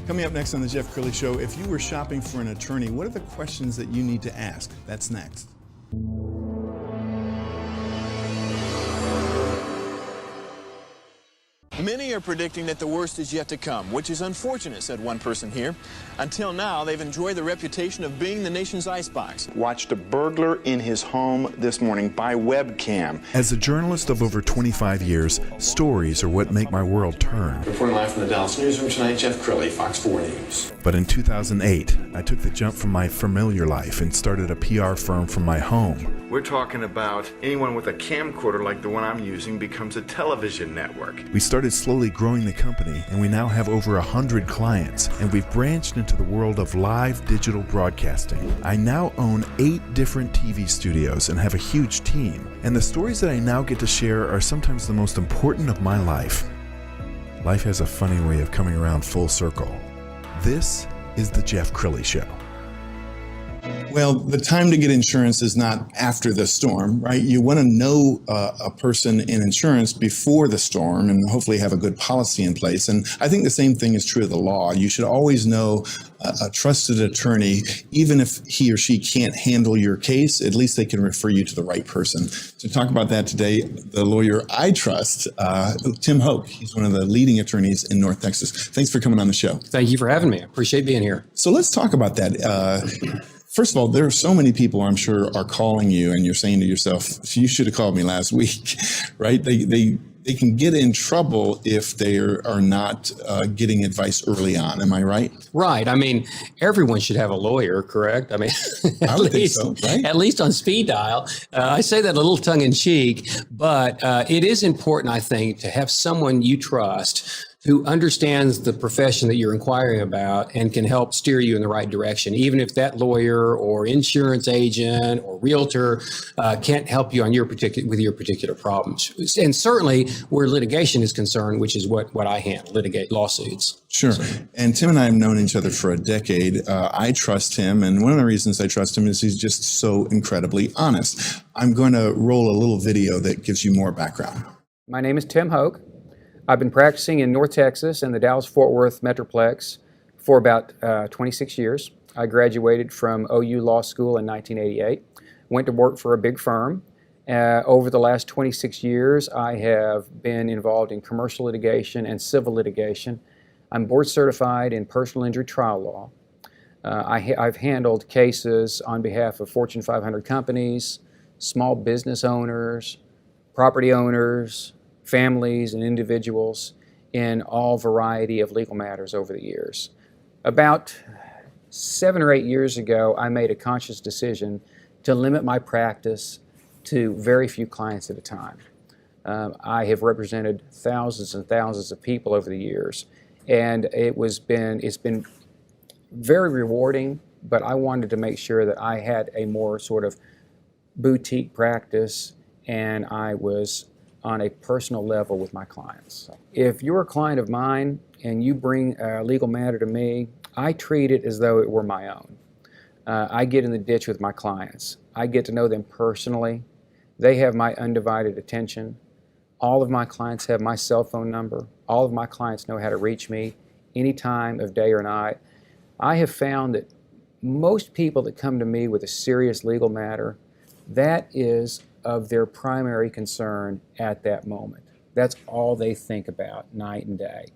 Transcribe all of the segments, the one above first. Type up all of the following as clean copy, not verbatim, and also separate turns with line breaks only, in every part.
Coming up next on the Jeff Crilley Show, if you were shopping for an attorney, what are the questions that you need to ask? That's next.
Many are predicting that the worst is yet to come, which is unfortunate, said one person here. Until now, they've enjoyed the reputation of being the nation's icebox.
Watched a burglar in his home this morning by webcam.
As a journalist of over 25 years, stories are what make my world turn.
Reporting live from the Dallas newsroom tonight, Jeff Crilley, Fox 4 News.
But in 2008, I took the jump from my familiar life and started a PR firm from my home.
We're talking about anyone with a camcorder like the one I'm using becomes a television network.
We started slowly growing the company, and we now have over 100 clients, and we've branched into the world of live digital broadcasting. I now own 8 different TV studios and have a huge team, and the stories that I now get to share are sometimes the most important of my life. Life has a funny way of coming around full circle. This is the Jeff Crilley Show.
Well, the time to get insurance is not after the storm, right? You want to know a person in insurance before the storm and hopefully have a good policy in place. And I think the same thing is true of the law. You should always know a trusted attorney, even if he or she can't handle your case, at least they can refer you to the right person. To talk about that today, the lawyer I trust, Tim Hoch. He's one of the leading attorneys in North Texas. Thanks for coming on the show.
Thank you for having me. I appreciate being here.
So let's talk about that. First of all, there are so many people I'm sure are calling you and you're saying to yourself, you should have called me last week, right? They can get in trouble if they are not getting advice early on. Am I right?
Right. I mean, everyone should have a lawyer, correct? I mean,
I would think so, right?
At least on speed dial. I say that a little tongue in cheek, but it is important, I think, to have someone you trust who understands the profession that you're inquiring about and can help steer you in the right direction, even if that lawyer or insurance agent or realtor can't help you on with your particular problems. And certainly where litigation is concerned, which is what I handle, litigate lawsuits.
Sure. And Tim and I have known each other for a decade. I trust him, and one of the reasons I trust him is he's just so incredibly honest. I'm going to roll a little video that gives you more background.
My name is Tim Hoch. I've been practicing in North Texas and the Dallas-Fort Worth Metroplex for about 26 years. I graduated from OU Law School in 1988, went to work for a big firm. Over the last 26 years, I have been involved in commercial litigation and civil litigation. I'm board certified in personal injury trial law. I've handled cases on behalf of Fortune 500 companies, small business owners, property owners, families and individuals in all variety of legal matters over the years. About 7 or 8 years ago, I made a conscious decision to limit my practice to very few clients at a time. I have represented thousands and thousands of people over the years, and it's been very rewarding, but I wanted to make sure that I had a more sort of boutique practice and I was on a personal level with my clients. If you're a client of mine and you bring a legal matter to me, I treat it as though it were my own. I get in the ditch with my clients. I get to know them personally. They have my undivided attention. All of my clients have my cell phone number. All of my clients know how to reach me any time of day or night. I have found that most people that come to me with a serious legal matter, that is of their primary concern at that moment. That's all they think about night and day.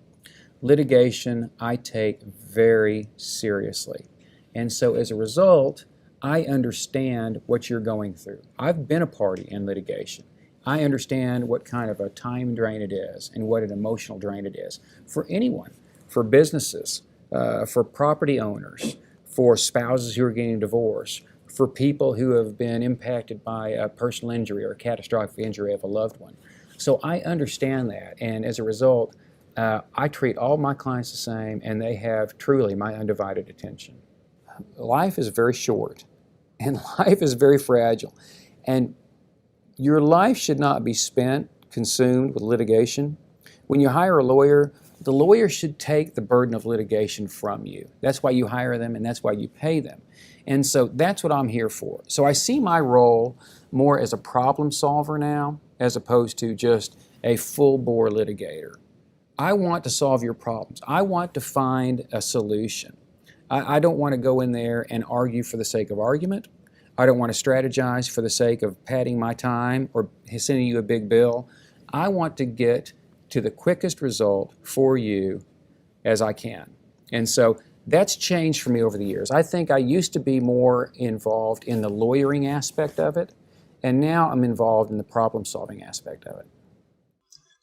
Litigation, I take very seriously. And so as a result, I understand what you're going through. I've been a party in litigation. I understand what kind of a time drain it is and what an emotional drain it is for anyone, for businesses, for property owners, for spouses who are getting divorced, for people who have been impacted by a personal injury or a catastrophic injury of a loved one. So I understand that, and as a result, I treat all my clients the same, and they have truly my undivided attention. Life is very short, and life is very fragile, and your life should not be consumed with litigation. When you hire a lawyer, the lawyer should take the burden of litigation from you. That's why you hire them, and that's why you pay them. And so that's what I'm here for. So I see my role more as a problem solver now, as opposed to just a full-bore litigator. I want to solve your problems. I want to find a solution. I don't want to go in there and argue for the sake of argument. I don't want to strategize for the sake of padding my time or sending you a big bill. I want to get to the quickest result for you as I can. And so that's changed for me over the years. I think I used to be more involved in the lawyering aspect of it, and now I'm involved in the problem-solving aspect of it.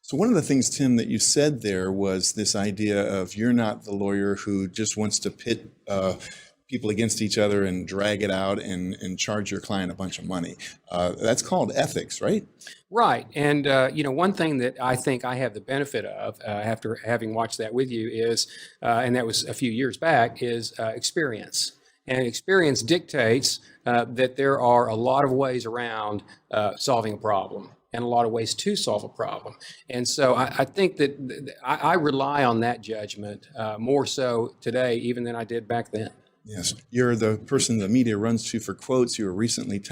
So one of the things, Tim, that you said there was this idea of you're not the lawyer who just wants to pit people against each other and drag it out and charge your client a bunch of money. That's called ethics, right?
Right. And, one thing that I think I have the benefit of after having watched that with you is, and that was a few years back, is experience. And experience dictates that there are a lot of ways around solving a problem and a lot of ways to solve a problem. And so I think that I rely on that judgment more so today even than I did back then.
Yes. You're the person the media runs to for quotes. You were recently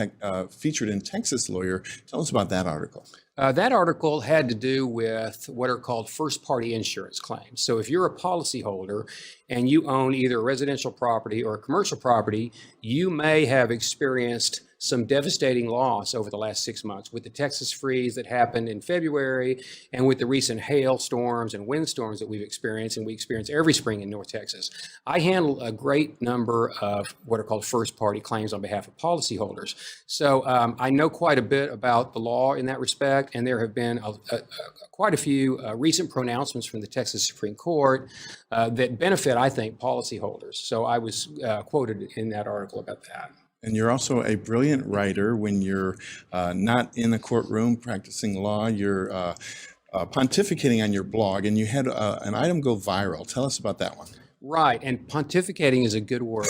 featured in Texas Lawyer. Tell us about that article.
That article had to do with what are called first-party insurance claims. So if you're a policyholder and you own either a residential property or a commercial property, you may have experienced some devastating loss over the last 6 months with the Texas freeze that happened in February and with the recent hail storms and windstorms that we've experienced, and we experience every spring in North Texas. I handle a great number of what are called first-party claims on behalf of policyholders. So I know quite a bit about the law in that respect, and there have been quite a few recent pronouncements from the Texas Supreme Court that benefit, I think, policyholders. So I was quoted in that article about that.
And you're also a brilliant writer. When you're not in a courtroom practicing law, you're pontificating on your blog, and you had an item go viral. Tell us about that one.
Right, and pontificating is a good word.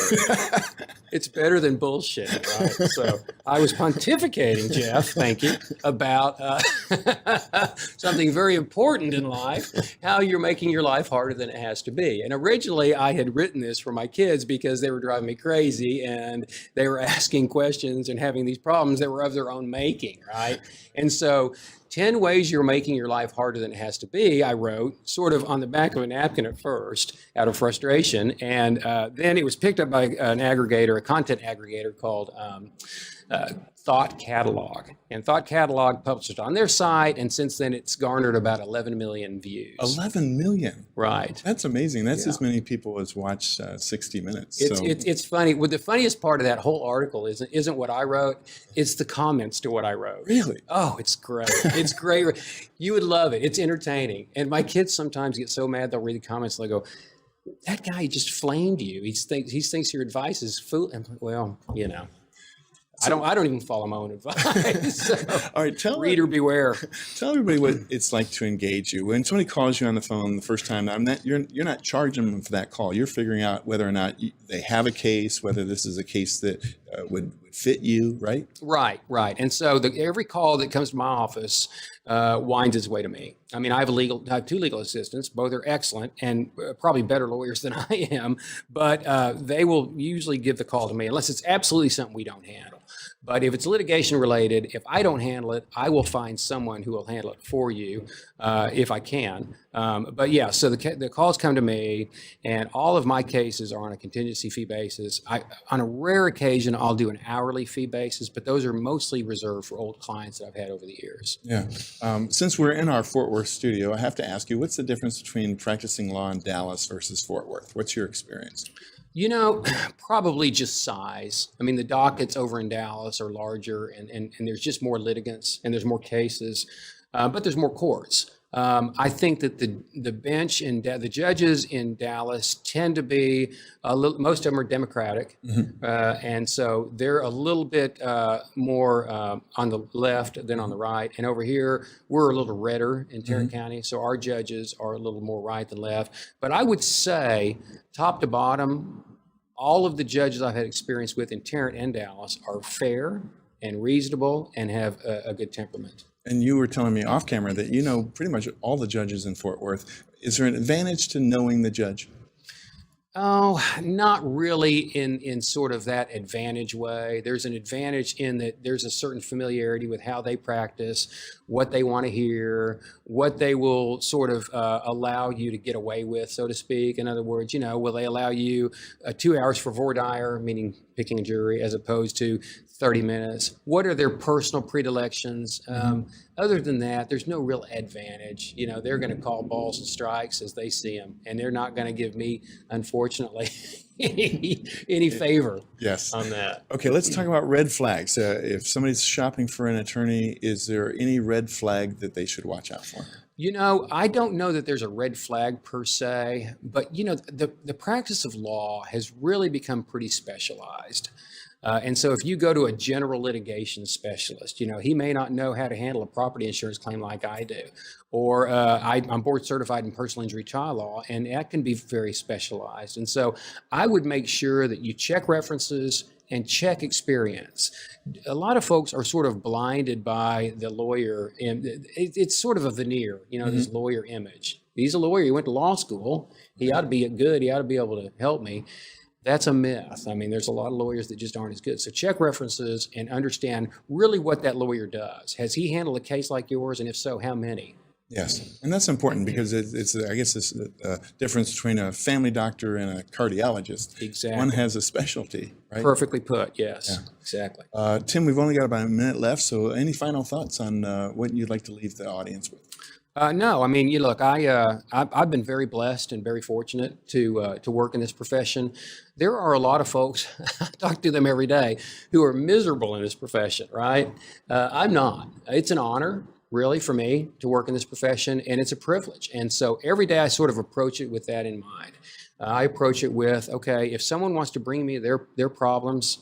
It's better than bullshit, right? So I was pontificating, Jeff, thank you, about something very important in life, how you're making your life harder than it has to be. And originally I had written this for my kids because they were driving me crazy and they were asking questions and having these problems that were of their own making, right? And so 10 ways you're making your life harder than it has to be, I wrote, sort of on the back of a napkin at first, out of frustration. And then it was picked up by an aggregator, a content aggregator called Thought Catalog. And Thought Catalog published it on their site, and since then it's garnered about 11 million views.
11 million?
Right.
That's amazing. That's as many people as watch 60 Minutes.
It's funny. Well, the funniest part of that whole article isn't what I wrote. It's the comments to what I wrote.
Really?
Oh, it's great. It's great. You would love it. It's entertaining. And my kids sometimes get so mad they'll read the comments and they'll go, "That guy just flamed you. He thinks your advice is fool." Well, you know. I don't even follow my own advice. So,
all right,
reader beware.
Tell everybody what it's like to engage you. When somebody calls you on the phone the first time, you're not charging them for that call. You're figuring out whether or not they have a case, whether this is a case that would fit you, right?
Right. And so every call that comes to my office winds its way to me. I mean, I have two legal assistants. Both are excellent and probably better lawyers than I am, but they will usually give the call to me unless it's absolutely something we don't handle. But if it's litigation related, if I don't handle it, I will find someone who will handle it for you if I can. But yeah, so the calls come to me, and all of my cases are on a contingency fee basis. On a rare occasion, I'll do an hourly fee basis, but those are mostly reserved for old clients that I've had over the years.
Yeah. Since we're in our Fort Worth studio, I have to ask you, what's the difference between practicing law in Dallas versus Fort Worth? What's your experience?
You know, probably just size. I mean, the dockets over in Dallas are larger, and there's just more litigants, and there's more cases, but there's more courts. I think that the bench and the judges in Dallas tend to be most of them are Democratic, and so they're a little bit more on the left than on the right. And over here, we're a little redder in Tarrant County, so our judges are a little more right than left. But I would say, top to bottom, all of the judges I've had experience with in Tarrant and Dallas are fair and reasonable and have a good temperament.
And you were telling me off camera that you know pretty much all the judges in Fort Worth. Is there an advantage to knowing the judge?
Oh, not really in sort of that advantage way. There's an advantage in that there's a certain familiarity with how they practice, what they want to hear, what they will sort of allow you to get away with, so to speak. In other words, will they allow you 2 hours for voir dire, meaning picking a jury, as opposed to 30 minutes? What are their personal predilections? Other than that, there's no real advantage. They're going to call balls and strikes as they see them, and they're not going to give me, unfortunately, any favor on that.
Okay, let's talk about red flags. If somebody's shopping for an attorney, is there any red flag that they should watch out for?
I don't know that there's a red flag per se, but the practice of law has really become pretty specialized. And so if you go to a general litigation specialist, he may not know how to handle a property insurance claim like I do. Or I'm board certified in personal injury child law, and that can be very specialized. And so I would make sure that you check references and check experience. A lot of folks are sort of blinded by the lawyer, and it's sort of a veneer, this lawyer image. He's a lawyer, he went to law school, he ought to be good, he ought to be able to help me. That's a myth. I mean, there's a lot of lawyers that just aren't as good. So check references and understand really what that lawyer does. Has he handled a case like yours? And if so, how many?
Yes, and that's important because it's I guess it's a difference between a family doctor and a cardiologist.
Exactly.
One has a specialty, right?
Perfectly put, yes, exactly.
Tim, we've only got about a minute left, so any final thoughts on what you'd like to leave the audience with?
No, I mean, look, I've been very blessed and very fortunate to work in this profession. There are a lot of folks, I talk to them every day, who are miserable in this profession, right? I'm not. It's an honor, really, for me to work in this profession, and it's a privilege. And so every day I sort of approach it with that in mind. I approach it with, okay, if someone wants to bring me their problems,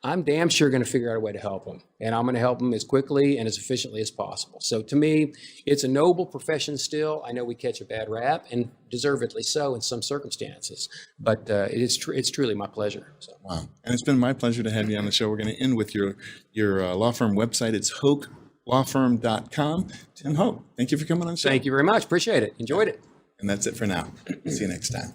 I'm damn sure going to figure out a way to help them. And I'm going to help them as quickly and as efficiently as possible. So to me, it's a noble profession still. I know we catch a bad rap, and deservedly so in some circumstances. But it's truly my pleasure. So.
Wow. And it's been my pleasure to have you on the show. We're going to end with your law firm website. It's hochlawfirm.com. Tim Hoch, thank you for coming on the show.
Thank you very much. Appreciate it. Enjoyed it.
And that's it for now. See you next time.